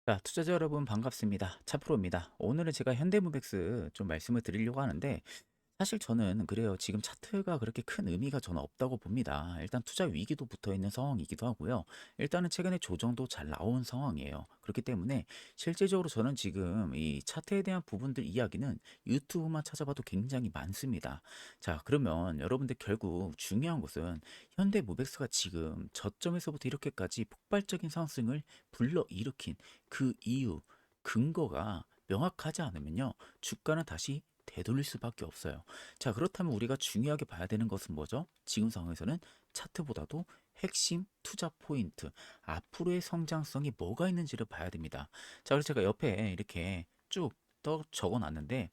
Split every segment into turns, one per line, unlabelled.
자, 투자자 여러분 반갑습니다. 차프로입니다. 오늘은 제가 현대무백스 좀 말씀을 드리려고 하는데 사실 저는 그래요. 지금 차트가 그렇게 큰 의미가 저는 없다고 봅니다. 일단 투자 위기도 붙어 있는 상황이기도 하고요. 일단은 최근에 조정도 잘 나온 상황이에요. 그렇기 때문에 실제적으로 저는 지금 이 차트에 대한 부분들 이야기는 유튜브만 찾아봐도 굉장히 많습니다. 자, 그러면 여러분들 결국 중요한 것은 현대무백스가 지금 저점에서부터 이렇게까지 폭발적인 상승을 불러일으킨 그 이유, 근거가 명확하지 않으면요. 주가는 다시 되돌릴 수밖에 없어요. 자, 그렇다면 우리가 중요하게 봐야 되는 것은 뭐죠? 지금 상황에서는 차트보다도 핵심 투자 포인트, 앞으로의 성장성이 뭐가 있는지를 봐야 됩니다. 자, 그래서 제가 옆에 이렇게 쭉 떠 적어 놨는데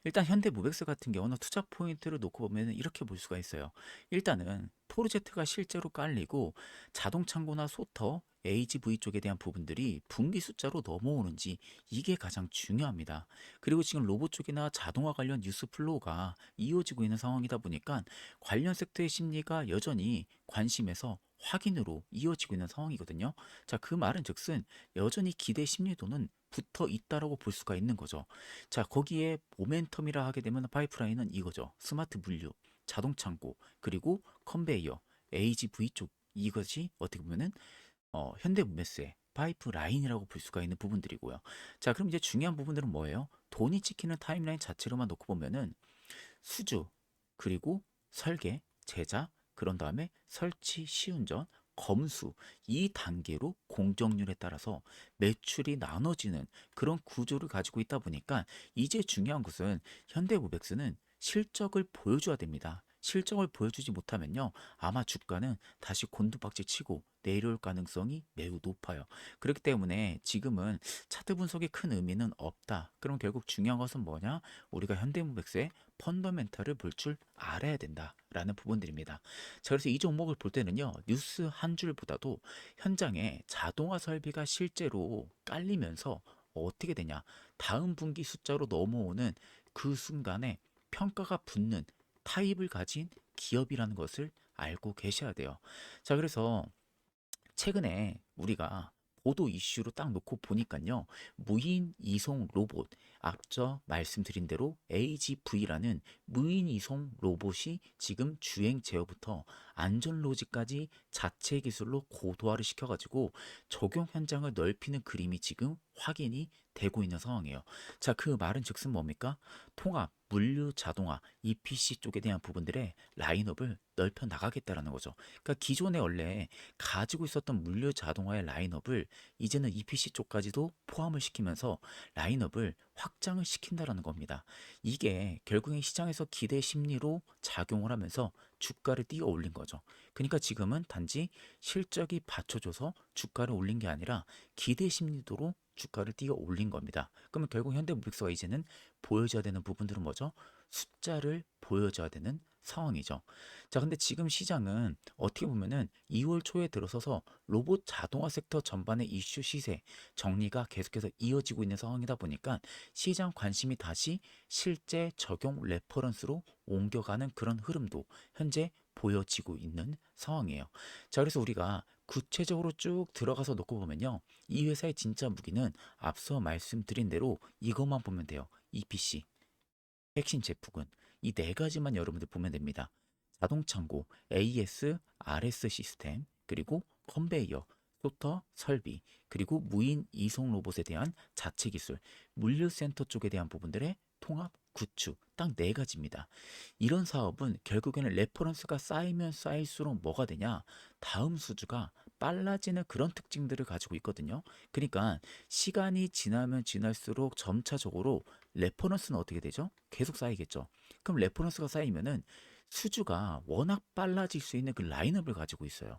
일단 현대무백스 같은 경우는 투자 포인트를 놓고 보면 이렇게 볼 수가 있어요. 일단은 포르제트가 실제로 깔리고 자동창고나 소터, AGV 쪽에 대한 부분들이 분기 숫자로 넘어오는지 이게 가장 중요합니다. 그리고 지금 로봇 쪽이나 자동화 관련 뉴스 플로우가 이어지고 있는 상황이다 보니까 관련 섹터의 심리가 여전히 관심에서 확인으로 이어지고 있는 상황이거든요. 자, 그 말은 즉슨 여전히 기대 심리도는 붙어 있다라고 볼 수가 있는 거죠. 자, 거기에 모멘텀이라 하게 되면 파이프라인은 이거죠. 스마트 물류, 자동 창고, 그리고 컨베이어, AGV 쪽 이것이 어떻게 보면은 현대무메스의 파이프라인이라고 볼 수가 있는 부분들이고요. 자, 그럼 이제 중요한 부분들은 뭐예요? 돈이 찍히는 타임라인 자체로만 놓고 보면은 수주, 그리고 설계, 제작, 그런 다음에 설치, 시운전, 검수 이 단계로 공정률에 따라서 매출이 나눠지는 그런 구조를 가지고 있다 보니까 이제 중요한 것은 현대고백스는 실적을 보여줘야 됩니다. 실적을 보여주지 못하면요 아마 주가는 다시 곤두박질 치고 내려올 가능성이 매우 높아요. 그렇기 때문에 지금은 차트 분석에 큰 의미는 없다. 그럼 결국 중요한 것은 뭐냐? 우리가 현대무백스의 펀더멘탈을 볼 줄 알아야 된다라는 부분들입니다. 자, 그래서 이 종목을 볼 때는요, 뉴스 한 줄보다도 현장에 자동화 설비가 실제로 깔리면서 어떻게 되냐, 다음 분기 숫자로 넘어오는 그 순간에 평가가 붙는 타입을 가진 기업이라는 것을 알고 계셔야 돼요. 자, 그래서 최근에 우리가 보도 이슈로 딱 놓고 보니까요. 무인 이송 로봇, 앞서 말씀드린 대로 AGV라는 무인 이송 로봇이 지금 주행 제어부터 안전 로직까지 자체 기술로 고도화를 시켜가지고 적용 현장을 넓히는 그림이 지금 확인이 되고 있는 상황이에요. 자, 그 말은 즉슨 뭡니까? 통합, 물류 자동화, EPC 쪽에 대한 부분들의 라인업을 넓혀 나가겠다라는 거죠. 그러니까 기존에 원래 가지고 있었던 물류 자동화의 라인업을 이제는 EPC 쪽까지도 포함을 시키면서 라인업을 확장을 시킨다라는 겁니다. 이게 결국엔 시장에서 기대 심리로 작용을 하면서 주가를 띄어 올린 거죠. 그러니까 지금은 단지 실적이 받쳐줘서 주가를 올린 게 아니라 기대 심리도로 주가를 띄어 올린 겁니다. 그러면 결국 현대무백서가 이제는 보여줘야 되는 부분들은 뭐죠? 숫자를 보여줘야 되는 상황이죠. 자, 근데 지금 시장은 어떻게 보면은 2월 초에 들어서서 로봇 자동화 섹터 전반의 이슈 시세 정리가 계속해서 이어지고 있는 상황이다 보니까 시장 관심이 다시 실제 적용 레퍼런스로 옮겨가는 그런 흐름도 현재 보여지고 있는 상황이에요. 자, 그래서 우리가 구체적으로 쭉 들어가서 놓고 보면요. 이 회사의 진짜 무기는 앞서 말씀드린 대로 이것만 보면 돼요. EPC, 핵심 제품군 이 네 가지만 여러분들 보면 됩니다. 자동창고, AS, RS 시스템, 그리고 컨베이어, 소터 설비, 그리고 무인 이송 로봇에 대한 자체 기술, 물류센터 쪽에 대한 부분들의 통합 구축 딱 네 가지입니다. 이런 사업은 결국에는 레퍼런스가 쌓이면 쌓일수록 뭐가 되냐? 다음 수주가 빨라지는 그런 특징들을 가지고 있거든요. 그러니까 시간이 지나면 지날수록 점차적으로 레퍼런스는 어떻게 되죠? 계속 쌓이겠죠. 그럼 레퍼런스가 쌓이면은 수주가 워낙 빨라질 수 있는 그 라인업을 가지고 있어요.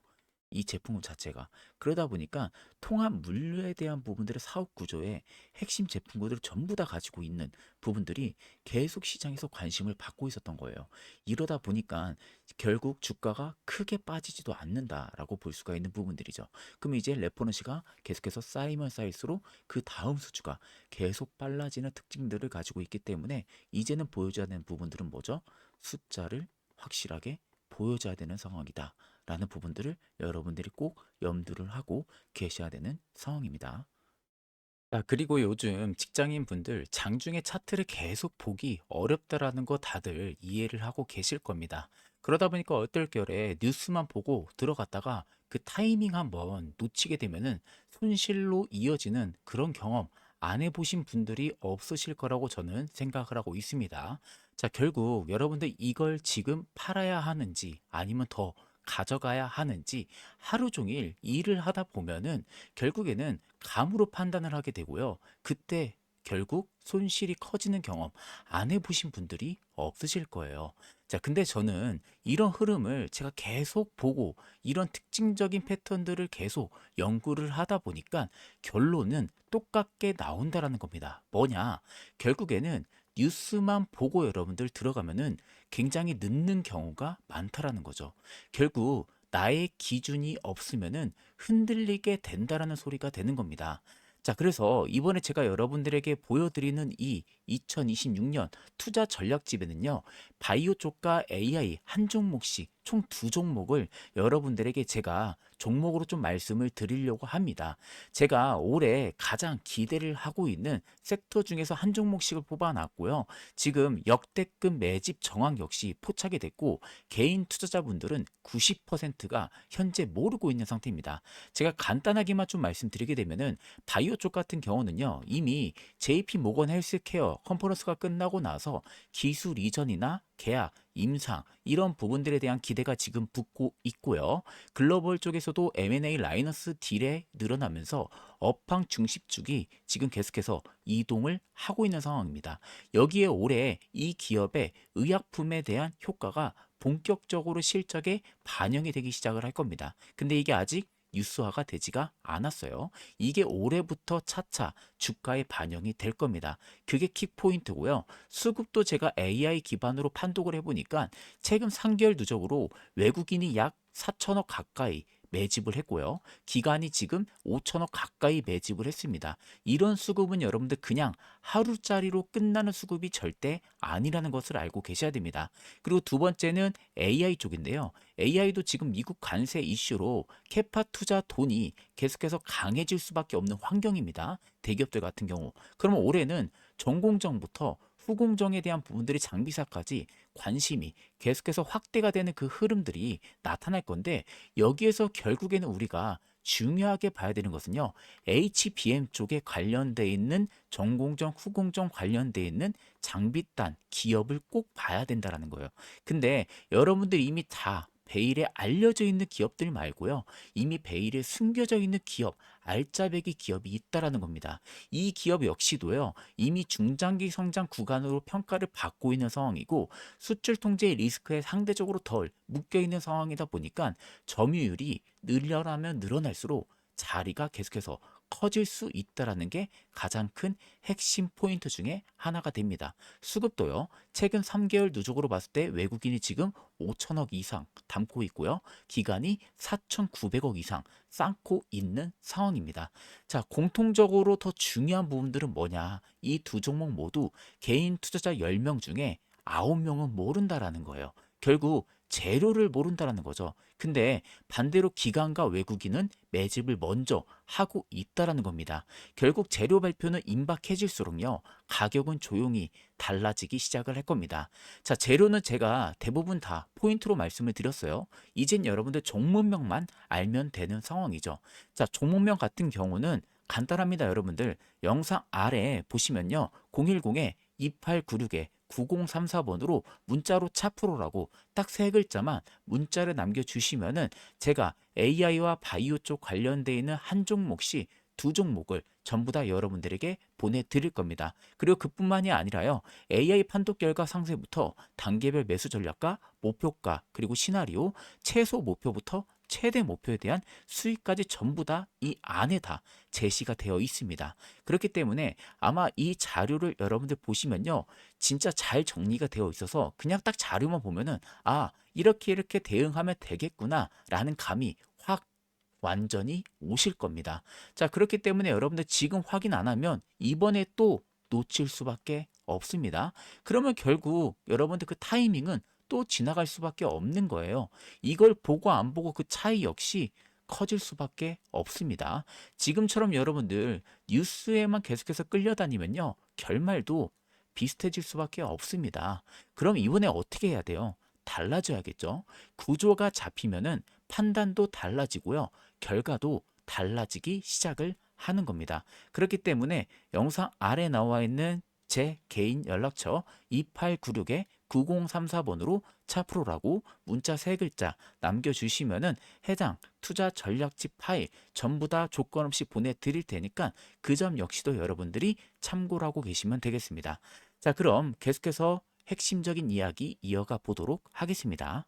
이 제품 자체가. 그러다 보니까 통합 물류에 대한 부분들의 사업 구조에 핵심 제품군들을 전부 다 가지고 있는 부분들이 계속 시장에서 관심을 받고 있었던 거예요. 이러다 보니까 결국 주가가 크게 빠지지도 않는다라고 볼 수가 있는 부분들이죠. 그럼 이제 레퍼런스가 계속해서 쌓이면 쌓일수록 그 다음 수주가 계속 빨라지는 특징들을 가지고 있기 때문에 이제는 보여줘야 되는 부분들은 뭐죠? 숫자를 확실하게 보여줘야 되는 상황이다. 라는 부분들을 여러분들이 꼭 염두를 하고 계셔야 되는 상황입니다. 자, 그리고 요즘 직장인분들 장중에 차트를 계속 보기 어렵다라는 거 다들 이해를 하고 계실 겁니다. 그러다 보니까 얼떨결에 뉴스만 보고 들어갔다가 그 타이밍 한번 놓치게 되면은 손실로 이어지는 그런 경험 안 해보신 분들이 없으실 거라고 저는 생각을 하고 있습니다. 자, 결국 여러분들 이걸 지금 팔아야 하는지 아니면 더 가져가야 하는지 하루 종일 일을 하다 보면은 결국에는 감으로 판단을 하게 되고요. 그때 결국 손실이 커지는 경험 안 해보신 분들이 없으실 거예요. 자, 근데 저는 이런 흐름을 제가 계속 보고 이런 특징적인 패턴들을 계속 연구를 하다 보니까 결론은 똑같게 나온다라는 겁니다. 뭐냐? 결국에는 뉴스만 보고 여러분들 들어가면은 굉장히 늦는 경우가 많다라는 거죠. 결국 나의 기준이 없으면은 흔들리게 된다라는 소리가 되는 겁니다. 자, 그래서 이번에 제가 여러분들에게 보여드리는 이 2026년 투자 전략집에는요, 바이오 쪽과 AI 한 종목씩 총 두 종목을 여러분들에게 제가 종목으로 좀 말씀을 드리려고 합니다. 제가 올해 가장 기대를 하고 있는 섹터 중에서 한 종목씩을 뽑아놨고요. 지금 역대급 매집 정황 역시 포착이 됐고, 개인 투자자분들은 90%가 현재 모르고 있는 상태입니다. 제가 간단하게만 좀 말씀드리게 되면은 바이오 쪽 같은 경우는요, 이미 JP 모건 헬스케어 컨퍼런스가 끝나고 나서 기술 이전이나 계약, 임상 이런 부분들에 대한 기대가 지금 붙고 있고요. 글로벌 쪽에서도 M&A 라이너스 딜에 늘어나면서 업황 중심축이 지금 계속해서 이동을 하고 있는 상황입니다. 여기에 올해 이 기업의 의약품에 대한 효과가 본격적으로 실적에 반영이 되기 시작을 할 겁니다. 근데 이게 아직 뉴스화가 되지가 않았어요. 이게 올해부터 차차 주가에 반영이 될 겁니다. 그게 킥포인트고요. 수급도 제가 AI 기반으로 판독을 해보니까 최근 3개월 누적으로 외국인이 약 4천억 가까이 매집을 했고요. 기관이 지금 5천억 가까이 매집을 했습니다. 이런 수급은 여러분들 그냥 하루짜리로 끝나는 수급이 절대 아니라는 것을 알고 계셔야 됩니다. 그리고 두 번째는 AI 쪽인데요. AI도 지금 미국 관세 이슈로 캐파 투자 돈이 계속해서 강해질 수밖에 없는 환경입니다. 대기업들 같은 경우. 그러면 올해는 전공정부터 후공정에 대한 부분들이 장비사까지 관심이 계속해서 확대가 되는 그 흐름들이 나타날 건데 여기에서 결국에는 우리가 중요하게 봐야 되는 것은요. HBM 쪽에 관련돼 있는 전공정, 후공정 관련돼 있는 장비단 기업을 꼭 봐야 된다라는 거예요. 근데 여러분들이 이미 다 베일에 알려져 있는 기업들 말고요. 이미 베일에 숨겨져 있는 기업, 알짜배기 기업이 있다라는 겁니다. 이 기업 역시도요. 이미 중장기 성장 구간으로 평가를 받고 있는 상황이고 수출 통제 리스크에 상대적으로 덜 묶여 있는 상황이다 보니까 점유율이 늘려나면 늘어날수록 자리가 계속해서 커질 수 있다라는 게 가장 큰 핵심 포인트 중에 하나가 됩니다. 수급도요. 최근 3개월 누적으로 봤을 때 외국인이 지금 5천억 이상 담고 있고요. 기간이 4,900억 이상 쌓고 있는 상황입니다. 자, 공통적으로 더 중요한 부분들은 뭐냐? 이 두 종목 모두 개인 투자자 10명 중에 9명은 모른다라는 거예요. 결국 재료를 모른다라는 거죠. 근데 반대로 기관과 외국인은 매집을 먼저 하고 있다라는 겁니다. 결국 재료 발표는 임박해질수록요, 가격은 조용히 달라지기 시작을 할 겁니다. 자, 재료는 제가 대부분 다 포인트로 말씀을 드렸어요. 이젠 여러분들 종목명만 알면 되는 상황이죠. 자, 종목명 같은 경우는 간단합니다, 여러분들. 영상 아래 보시면요, 010-2896에 9034번으로 문자로 차프로라고 딱 세 글자만 문자를 남겨주시면은 제가 AI와 바이오 쪽 관련돼 있는 한 종목씩 두 종목을 전부 다 여러분들에게 보내드릴 겁니다. 그리고 그뿐만이 아니라요. AI 판독 결과 상세부터 단계별 매수 전략과 목표가 그리고 시나리오, 최소 목표부터 최대 목표에 대한 수익까지 전부 다 이 안에 다 제시가 되어 있습니다. 그렇기 때문에 아마 이 자료를 여러분들 보시면요. 진짜 잘 정리가 되어 있어서 그냥 딱 자료만 보면은 아, 이렇게 대응하면 되겠구나 라는 감이 확 완전히 오실 겁니다. 자, 그렇기 때문에 여러분들 지금 확인 안 하면 이번에 또 놓칠 수밖에 없습니다. 그러면 결국 여러분들 그 타이밍은 또 지나갈 수밖에 없는 거예요. 이걸 보고 안 보고 그 차이 역시 커질 수밖에 없습니다. 지금처럼 여러분들 뉴스에만 계속해서 끌려다니면요, 결말도 비슷해질 수밖에 없습니다. 그럼 이번에 어떻게 해야 돼요? 달라져야겠죠. 구조가 잡히면은 판단도 달라지고요, 결과도 달라지기 시작을 하는 겁니다. 그렇기 때문에 영상 아래 나와 있는 제 개인 연락처 2896-9034번으로 차프로라고 문자 3글자 남겨주시면은 해당 투자 전략집 파일 전부 다 조건 없이 보내드릴 테니까 그 점 역시도 여러분들이 참고를 하고 계시면 되겠습니다. 자, 그럼 계속해서 핵심적인 이야기 이어가 보도록 하겠습니다.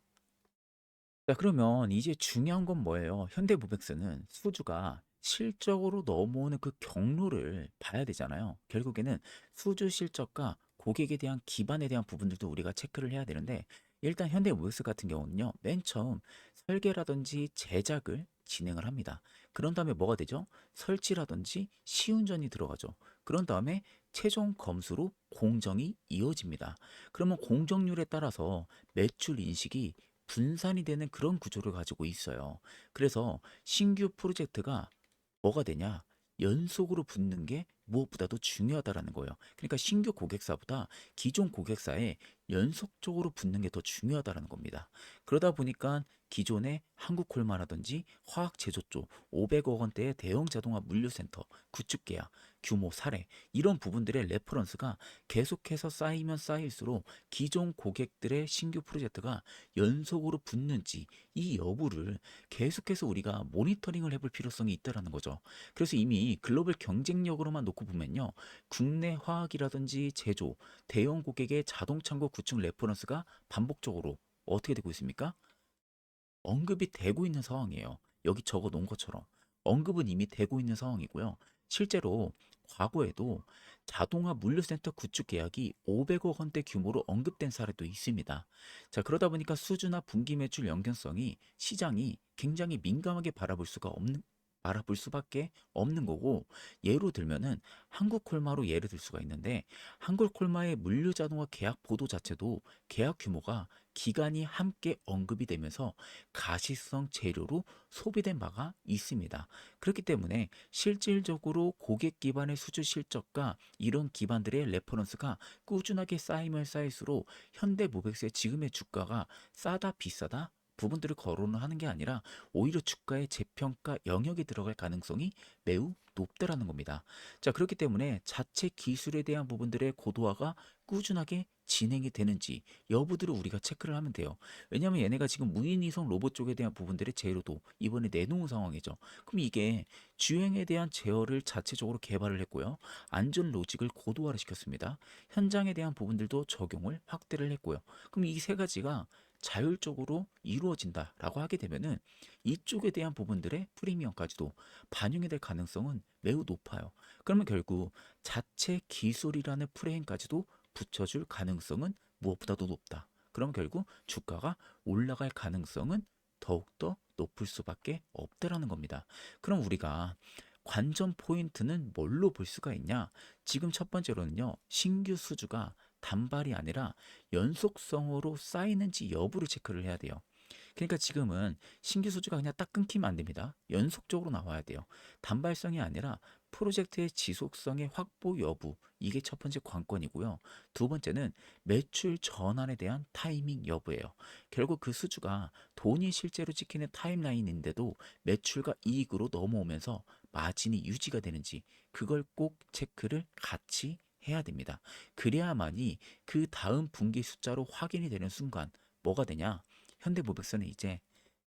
자, 그러면 이제 중요한 건 뭐예요? 현대무백스는 수주가 실적으로 넘어오는 그 경로를 봐야 되잖아요. 결국에는 수주 실적과 고객에 대한 기반에 대한 부분들도 우리가 체크를 해야 되는데, 일단 현대무백스 같은 경우는요, 맨 처음 설계라든지 제작을 진행을 합니다. 그런 다음에 뭐가 되죠? 설치라든지 시운전이 들어가죠. 그런 다음에 최종 검수로 공정이 이어집니다. 그러면 공정률에 따라서 매출 인식이 분산이 되는 그런 구조를 가지고 있어요. 그래서 신규 프로젝트가 뭐가 되냐? 연속으로 붙는 게 무엇보다도 중요하다라는 거예요. 그러니까 신규 고객사보다 기존 고객사에 연속적으로 붙는 게 더 중요하다라는 겁니다. 그러다 보니까 기존의 한국콜마라든지 화학제조 쪽 500억 원대의 대형 자동화 물류센터 구축 계약, 규모 사례 이런 부분들의 레퍼런스가 계속해서 쌓이면 쌓일수록 기존 고객들의 신규 프로젝트가 연속으로 붙는지 이 여부를 계속해서 우리가 모니터링을 해볼 필요성이 있다라는 거죠. 그래서 이미 글로벌 경쟁력으로만 놓고 보면요, 국내 화학이라든지 제조, 대형 고객의 자동창고 구축 레퍼런스가 반복적으로 어떻게 되고 있습니까? 언급이 되고 있는 상황이에요. 여기 적어 놓은 것처럼 언급은 이미 되고 있는 상황이고요. 실제로 과거에도 자동화 물류센터 구축 계약이 500억 원대 규모로 언급된 사례도 있습니다. 자, 그러다 보니까 수주나 분기 매출 연결성이 시장이 굉장히 민감하게 바라볼 수밖에 없는 거고, 예로 들면은 한국콜마로 예를 들 수가 있는데, 한국콜마의 물류자동화 계약 보도 자체도 계약 규모가 기간이 함께 언급이 되면서 가시성 재료로 소비된 바가 있습니다. 그렇기 때문에 실질적으로 고객 기반의 수주 실적과 이런 기반들의 레퍼런스가 꾸준하게 쌓이면 쌓일수록 현대모백스의 지금의 주가가 싸다 비싸다 부분들을 거론을 하는 게 아니라 오히려 주가의 재평가 영역에 들어갈 가능성이 매우 높다라는 겁니다. 자, 그렇기 때문에 자체 기술에 대한 부분들의 고도화가 꾸준하게 진행이 되는지 여부들을 우리가 체크를 하면 돼요. 왜냐하면 얘네가 지금 무인위성 로봇 쪽에 대한 부분들의 제어도 이번에 내놓은 상황이죠. 그럼 이게 주행에 대한 제어를 자체적으로 개발을 했고요. 안전 로직을 고도화를 시켰습니다. 현장에 대한 부분들도 적용을 확대를 했고요. 그럼 이 세 가지가 자율적으로 이루어진다라고 하게 되면은 이쪽에 대한 부분들의 프리미엄까지도 반영이 될 가능성은 매우 높아요. 그러면 결국 자체 기술이라는 프레임까지도 붙여줄 가능성은 무엇보다도 높다. 그럼 결국 주가가 올라갈 가능성은 더욱더 높을 수밖에 없다라는 겁니다. 그럼 우리가 관전 포인트는 뭘로 볼 수가 있냐? 지금 첫 번째로는요, 신규 수주가 단발이 아니라 연속성으로 쌓이는지 여부를 체크를 해야 돼요. 그러니까 지금은 신규 수주가 그냥 딱 끊기면 안 됩니다. 연속적으로 나와야 돼요. 단발성이 아니라 프로젝트의 지속성의 확보 여부, 이게 첫 번째 관건이고요. 두 번째는 매출 전환에 대한 타이밍 여부예요. 결국 그 수주가 돈이 실제로 찍히는 타임라인인데도 매출과 이익으로 넘어오면서 마진이 유지가 되는지 그걸 꼭 체크를 같이 해야 됩니다. 그래야만이 그 다음 분기 숫자로 확인이 되는 순간 뭐가 되냐? 현대모백스는 이제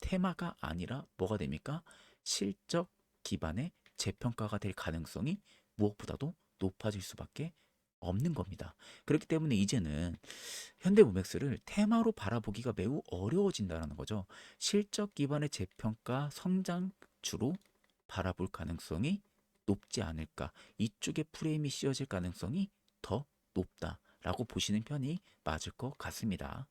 테마가 아니라 뭐가 됩니까? 실적 기반의 재평가가 될 가능성이 무엇보다도 높아질 수밖에 없는 겁니다. 그렇기 때문에 이제는 현대모백스를 테마로 바라보기가 매우 어려워진다는 거죠. 실적 기반의 재평가 성장주로 바라볼 가능성이 높지 않을까. 이쪽에 프레임이 씌워질 가능성이 더 높다라고 보시는 편이 맞을 것 같습니다.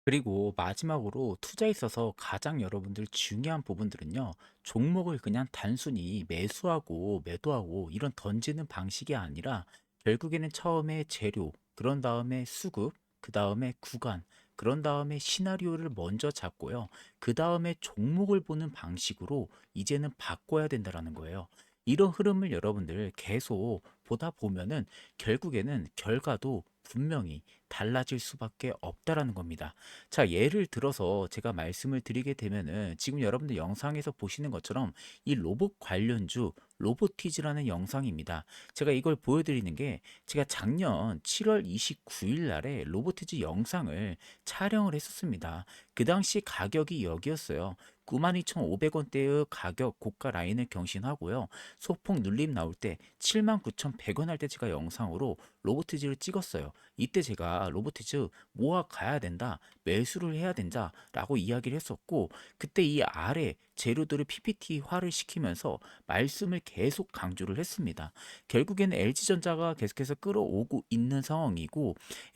그리고 마지막으로 투자에 있어서 가장 여러분들 중요한 부분들은요, 종목을 그냥 단순히 매수하고 매도하고 이런 던지는 방식이 아니라 결국에는 처음에 재료, 그런 다음에 수급, 그 다음에 구간, 그런 다음에 시나리오를 먼저 잡고요. 그 다음에 종목을 보는 방식으로 이제는 바꿔야 된다라는 거예요. 이런 흐름을 여러분들 계속 보다 보면은 결국에는 결과도 분명히 달라질 수밖에 없다라는 겁니다. 자, 예를 들어서 제가 말씀을 드리게 되면은 지금 여러분들 영상에서 보시는 것처럼 이 로봇 관련주 로보티즈라는 영상입니다. 제가 이걸 보여드리는 게 제가 작년 7월 29일 날에 로보티즈 영상을 촬영을 했었습니다. 그 당시 가격이 여기였어요. 92,500원대의 가격 고가 라인을 경신하고요. 소폭 눌림 나올 때 79,100원 할 때 제가 영상으로 로보티즈를 찍었어요. 이때 제가 로보티즈 모아 가야 된다, 매수를 해야 된다라고 이야기를 했었고, 그때 이 아래 재료들을 PPT화를 시키면서 말씀을 계속 강조를 했습니다. 결국에는 LG전자가 계속해서 끌어오고 있는 상황이고,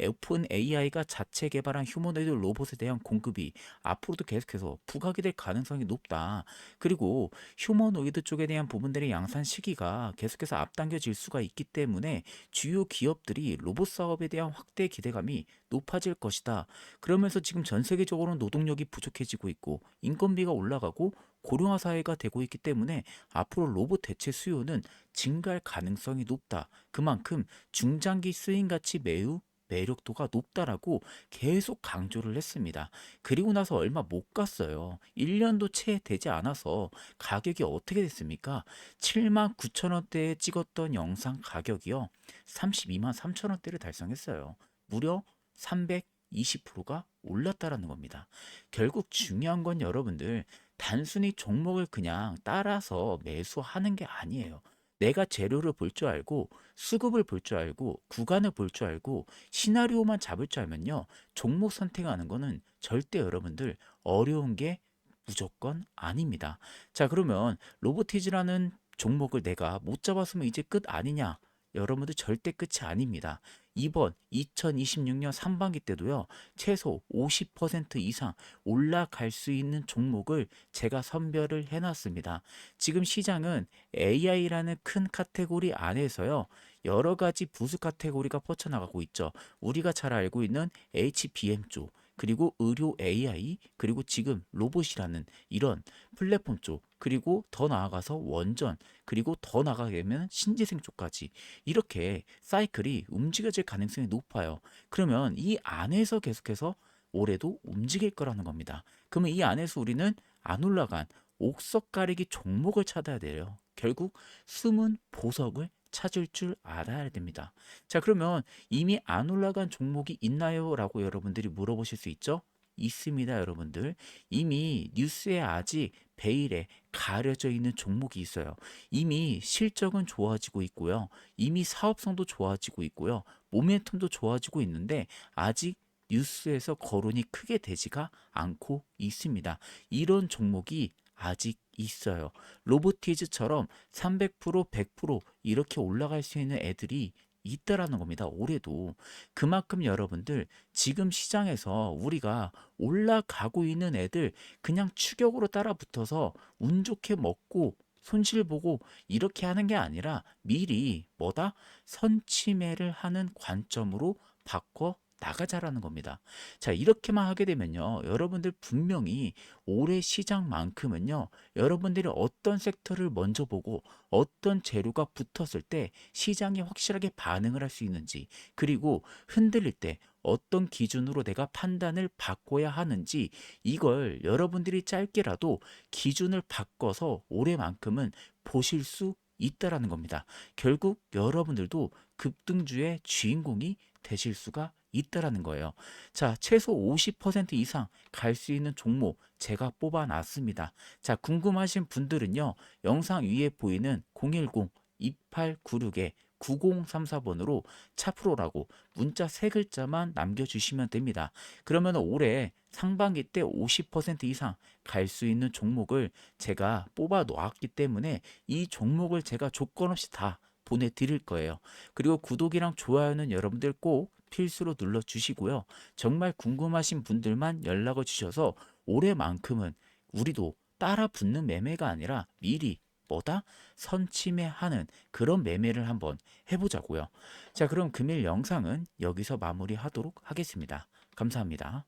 오픈 AI가 자체 개발한 휴머노이드 로봇에 대한 공급이 앞으로도 계속해서 부각이 될 가능성이 높다. 그리고 휴머노이드 쪽에 대한 부분들의 양산 시기가 계속해서 앞당겨질 수가 있기 때문에 주요 기업들이 로봇 사업에 대한 확대 기대감이 높아질 것이다. 그러면서 지금 전 세계적으로 노동력이 부족해지고 있고 인건비가 올라가고 고령화 사회가 되고 있기 때문에 앞으로 로봇 대체 수요는 증가할 가능성이 높다. 그만큼 중장기 쓰임 가치 매우 매력도가 높다라고 계속 강조를 했습니다. 그리고 나서 얼마 못 갔어요. 1년도 채 되지 않아서 가격이 어떻게 됐습니까? 7만 9천 원대에 찍었던 영상 가격이요. 32만 3천 원대를 달성했어요. 무려 320%가 올랐다라는 겁니다. 결국 중요한 건 여러분들 단순히 종목을 그냥 따라서 매수하는 게 아니에요. 내가 재료를 볼 줄 알고 수급을 볼 줄 알고 구간을 볼 줄 알고 시나리오만 잡을 줄 알면요. 종목 선택하는 거는 절대 여러분들 어려운 게 무조건 아닙니다. 자, 그러면 로보티즈라는 종목을 내가 못 잡았으면 이제 끝 아니냐? 여러분들 절대 끝이 아닙니다. 이번 2026년 상반기 때도요, 최소 50% 이상 올라갈 수 있는 종목을 제가 선별을 해놨습니다. 지금 시장은 AI라는 큰 카테고리 안에서요, 여러 가지 부수 카테고리가 뻗쳐나가고 있죠. 우리가 잘 알고 있는 HBM 쪽, 그리고 의료 AI, 그리고 지금 로봇이라는 이런 플랫폼 쪽, 그리고 더 나아가서 원전, 그리고 더 나아가게 되면 신재생 쪽까지 이렇게 사이클이 움직여질 가능성이 높아요. 그러면 이 안에서 계속해서 올해도 움직일 거라는 겁니다. 그러면 이 안에서 우리는 안 올라간 옥석 가리기 종목을 찾아야 돼요. 결국 숨은 보석을 찾을 줄 알아야 됩니다. 자, 그러면 이미 안 올라간 종목이 있나요? 라고 여러분들이 물어보실 수 있죠? 있습니다, 여러분들. 이미 뉴스에 아직 베일에 가려져 있는 종목이 있어요. 이미 실적은 좋아지고 있고요. 이미 사업성도 좋아지고 있고요. 모멘텀도 좋아지고 있는데 아직 뉴스에서 거론이 크게 되지가 않고 있습니다. 이런 종목이 아직 있어요. 로보티즈처럼 300%, 100% 이렇게 올라갈 수 있는 애들이 있다라는 겁니다. 올해도. 그만큼 여러분들 지금 시장에서 우리가 올라가고 있는 애들 그냥 추격으로 따라 붙어서 운 좋게 먹고 손실 보고 이렇게 하는 게 아니라 미리 뭐다? 선취매를 하는 관점으로 바꿔 나가자라는 겁니다. 자, 이렇게만 하게 되면요. 여러분들 분명히 올해 시장만큼은요. 여러분들이 어떤 섹터를 먼저 보고 어떤 재료가 붙었을 때 시장이 확실하게 반응을 할 수 있는지, 그리고 흔들릴 때 어떤 기준으로 내가 판단을 바꿔야 하는지, 이걸 여러분들이 짧게라도 기준을 바꿔서 올해만큼은 보실 수 있다라는 겁니다. 결국 여러분들도 급등주의 주인공이 되실 수가 있다라는 거예요. 자, 최소 50% 이상 갈 수 있는 종목 제가 뽑아놨습니다. 자, 궁금하신 분들은요, 영상 위에 보이는 010-2896에 9034번으로 차프로라고 문자 3글자만 남겨주시면 됩니다. 그러면 올해 상반기 때 50% 이상 갈 수 있는 종목을 제가 뽑아 놓았기 때문에 이 종목을 제가 조건 없이 다 보내드릴 거예요. 그리고 구독이랑 좋아요는 여러분들 꼭 필수로 눌러주시고요. 정말 궁금하신 분들만 연락을 주셔서 올해만큼은 우리도 따라 붙는 매매가 아니라 미리 뭐다? 선침해하는 그런 매매를 한번 해보자고요. 자, 그럼 금일 영상은 여기서 마무리하도록 하겠습니다. 감사합니다.